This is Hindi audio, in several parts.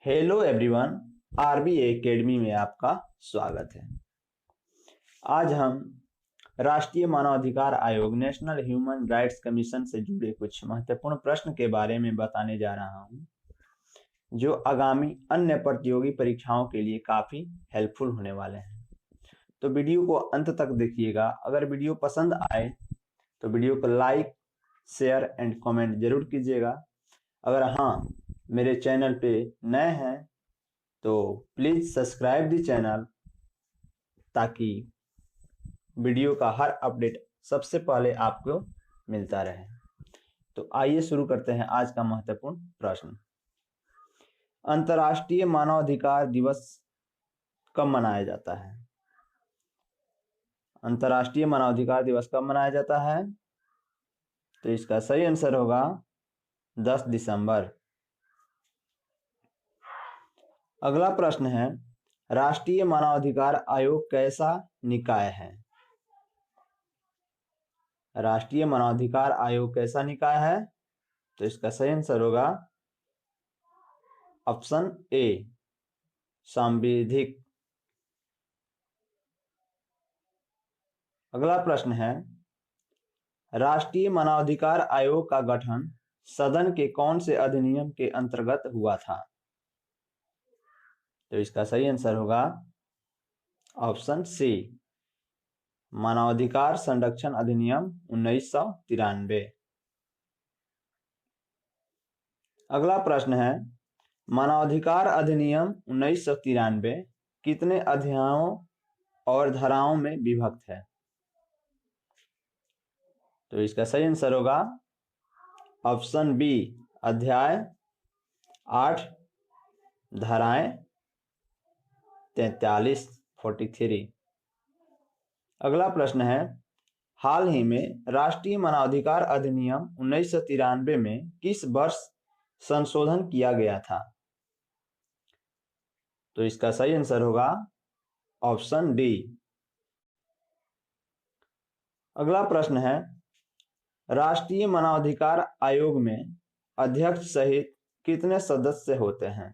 हेलो एवरीवन, आरबी एकेडमी में आपका स्वागत है। आज हम राष्ट्रीय मानवाधिकार आयोग नेशनल ह्यूमन राइट्स कमीशन से जुड़े कुछ महत्वपूर्ण प्रश्न के बारे में बताने जा रहा हूं, जो आगामी अन्य प्रतियोगी परीक्षाओं के लिए काफ़ी हेल्पफुल होने वाले हैं। तो वीडियो को अंत तक देखिएगा। अगर वीडियो पसंद आए तो वीडियो को लाइक, शेयर एंड कमेंट जरूर कीजिएगा। अगर हाँ, मेरे चैनल पे नए हैं तो प्लीज़ सब्सक्राइब दी चैनल, ताकि वीडियो का हर अपडेट सबसे पहले आपको मिलता रहे। तो आइए शुरू करते हैं आज का महत्वपूर्ण प्रश्न। अंतर्राष्ट्रीय मानवाधिकार दिवस कब मनाया जाता है? अंतर्राष्ट्रीय मानवाधिकार दिवस कब मनाया जाता है? तो इसका सही आंसर होगा 10 दिसंबर। अगला प्रश्न है, राष्ट्रीय मानवाधिकार आयोग कैसा निकाय है? राष्ट्रीय मानवाधिकार आयोग कैसा निकाय है? तो इसका सही आंसर होगा ऑप्शन ए, सांविधिक। अगला प्रश्न है, राष्ट्रीय मानवाधिकार आयोग का गठन सदन के कौन से अधिनियम के अंतर्गत हुआ था? तो इसका सही आंसर होगा ऑप्शन सी, मानवाधिकार संरक्षण अधिनियम 1993। अगला प्रश्न है, मानवाधिकार अधिनियम 1993 कितने अध्यायों और धाराओं में विभक्त है? तो इसका सही आंसर होगा ऑप्शन बी, अध्याय 8, धाराएं 43। अगला प्रश्न है, हाल ही में राष्ट्रीय मानवाधिकार अधिनियम 1993 में किस वर्ष संशोधन किया गया था? तो इसका सही आंसर होगा ऑप्शन डी। अगला प्रश्न है, राष्ट्रीय मानवाधिकार आयोग में अध्यक्ष सहित कितने सदस्य होते हैं?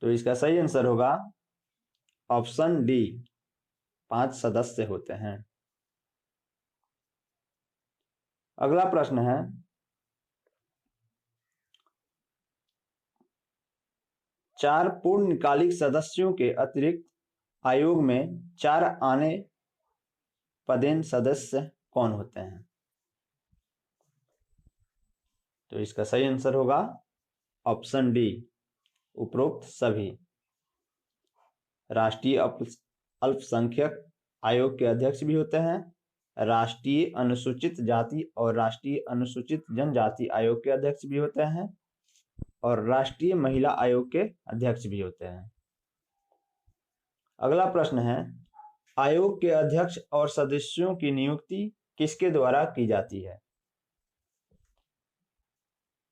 तो इसका सही आंसर होगा ऑप्शन डी, 5 सदस्य होते हैं। अगला प्रश्न है, चार पूर्णकालिक सदस्यों के अतिरिक्त आयोग में 4 आने पदेन सदस्य कौन होते हैं? तो इसका सही आंसर होगा ऑप्शन डी, उपरोक्त सभी। राष्ट्रीय अल्पसंख्यक आयोग के अध्यक्ष भी होते हैं, राष्ट्रीय अनुसूचित जाति और राष्ट्रीय अनुसूचित जनजाति आयोग के अध्यक्ष भी होते हैं, और राष्ट्रीय महिला आयोग के अध्यक्ष भी होते हैं। अगला प्रश्न है, आयोग के अध्यक्ष और सदस्यों की नियुक्ति किसके द्वारा की जाती है?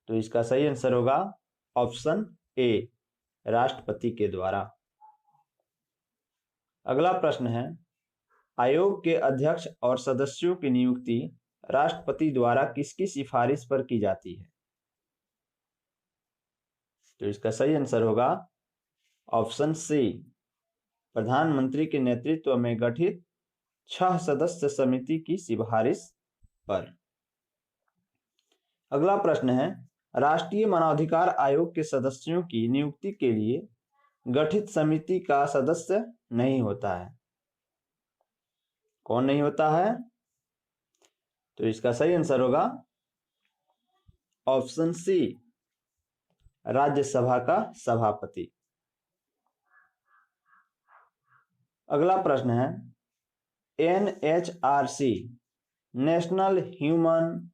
तो इसका सही आंसर होगा ऑप्शन ए, राष्ट्रपति के द्वारा। अगला प्रश्न है, आयोग के अध्यक्ष और सदस्यों की नियुक्ति राष्ट्रपति द्वारा किसकी सिफारिश पर की जाती है? तो इसका सही आंसर होगा ऑप्शन सी, प्रधानमंत्री के नेतृत्व में गठित 6 सदस्य समिति की सिफारिश पर। अगला प्रश्न है, राष्ट्रीय मानवाधिकार आयोग के सदस्यों की नियुक्ति के लिए गठित समिति का सदस्य नहीं होता है। कौन नहीं होता है? तो इसका सही आंसर होगा ऑप्शन सी, राज्यसभा का सभापति। अगला प्रश्न है, NHRC national human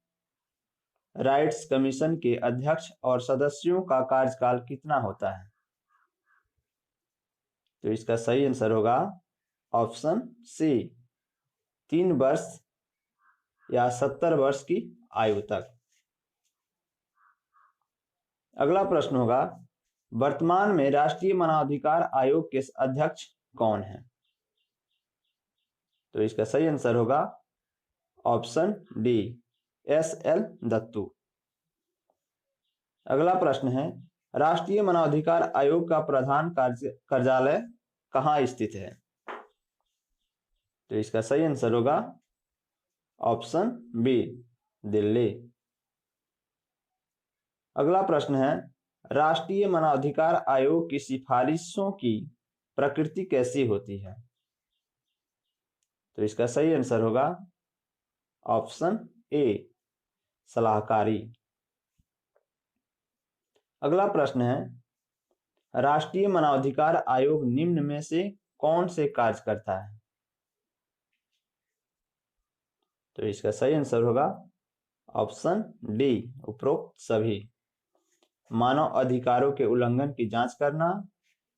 rights commission के अध्यक्ष और सदस्यों का कार्यकाल कितना होता है? तो इसका सही आंसर होगा ऑप्शन सी, 3 वर्ष या 70 वर्ष की आयु तक। अगला प्रश्न होगा, वर्तमान में राष्ट्रीय मानवाधिकार आयोग के अध्यक्ष कौन हैं? तो इसका सही आंसर होगा option D, S L Dattu. अगला प्रश्न है, राष्ट्रीय मानवाधिकार आयोग का प्रधान कार्यालय कहाँ स्थित है? तो इसका सही आंसर होगा ऑप्शन बी, दिल्ली। अगला प्रश्न है, राष्ट्रीय मानवाधिकार आयोग की सिफारिशों की प्रकृति कैसी होती है? तो इसका सही आंसर होगा ऑप्शन ए, सलाहकारी। अगला प्रश्न है, राष्ट्रीय मानवाधिकार आयोग निम्न में से कौन से कार्य करता है? तो इसका सही आंसर होगा ऑप्शन डी, उपरोक्त सभी। मानव अधिकारों के उल्लंघन की जांच करना,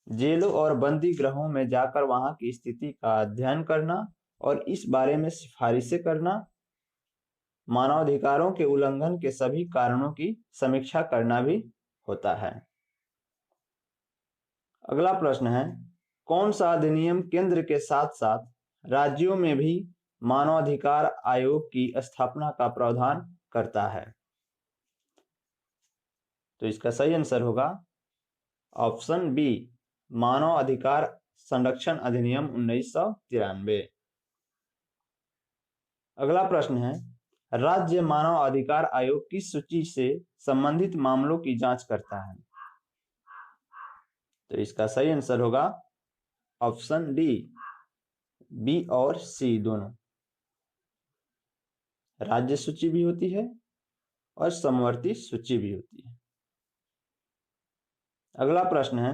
जेलों और बंदी गृहों में जाकर वहां की स्थिति का अध्ययन करना और इस बारे में सिफारिशें करना, मानवाधिकारों के उल्लंघन के सभी कारणों की समीक्षा करना भी होता है। अगला प्रश्न है, कौन सा अधिनियम केंद्र के साथ साथ राज्यों में भी मानवाधिकार आयोग की स्थापना का प्रावधान करता है? तो इसका सही आंसर होगा ऑप्शन बी, मानव अधिकार संरक्षण अधिनियम 1993। अगला प्रश्न है, राज्य मानव अधिकार आयोग किस सूची से संबंधित मामलों की जांच करता है? तो इसका सही आंसर होगा ऑप्शन डी, बी और सी दोनों। राज्य सूची भी होती है और समवर्ती सूची भी होती है। अगला प्रश्न है,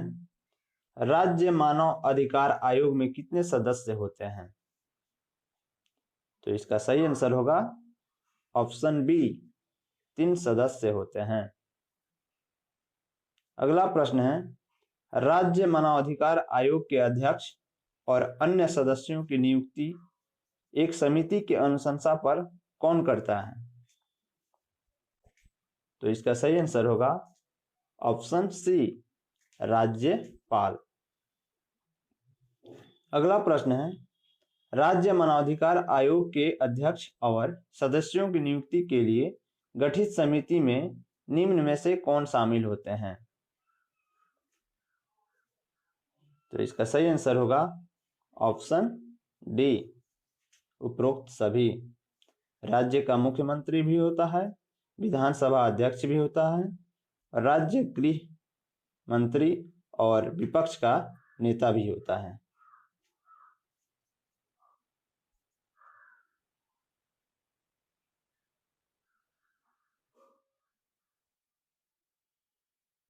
राज्य मानव अधिकार आयोग में कितने सदस्य होते हैं? तो इसका सही आंसर होगा ऑप्शन बी, 3 सदस्य होते हैं। अगला प्रश्न है, राज्य मानवाधिकार आयोग के अध्यक्ष और अन्य सदस्यों की नियुक्ति एक समिति की अनुशंसा पर कौन करता है? तो इसका सही आंसर होगा ऑप्शन सी, राज्यपाल। अगला प्रश्न है, राज्य मानवाधिकार आयोग के अध्यक्ष और सदस्यों की नियुक्ति के लिए गठित समिति में निम्न में से कौन शामिल होते हैं? तो इसका सही आंसर होगा ऑप्शन डी, उपरोक्त सभी। राज्य का मुख्यमंत्री भी होता है, विधानसभा अध्यक्ष भी होता है, राज्य गृह मंत्री और विपक्ष का नेता भी होता है।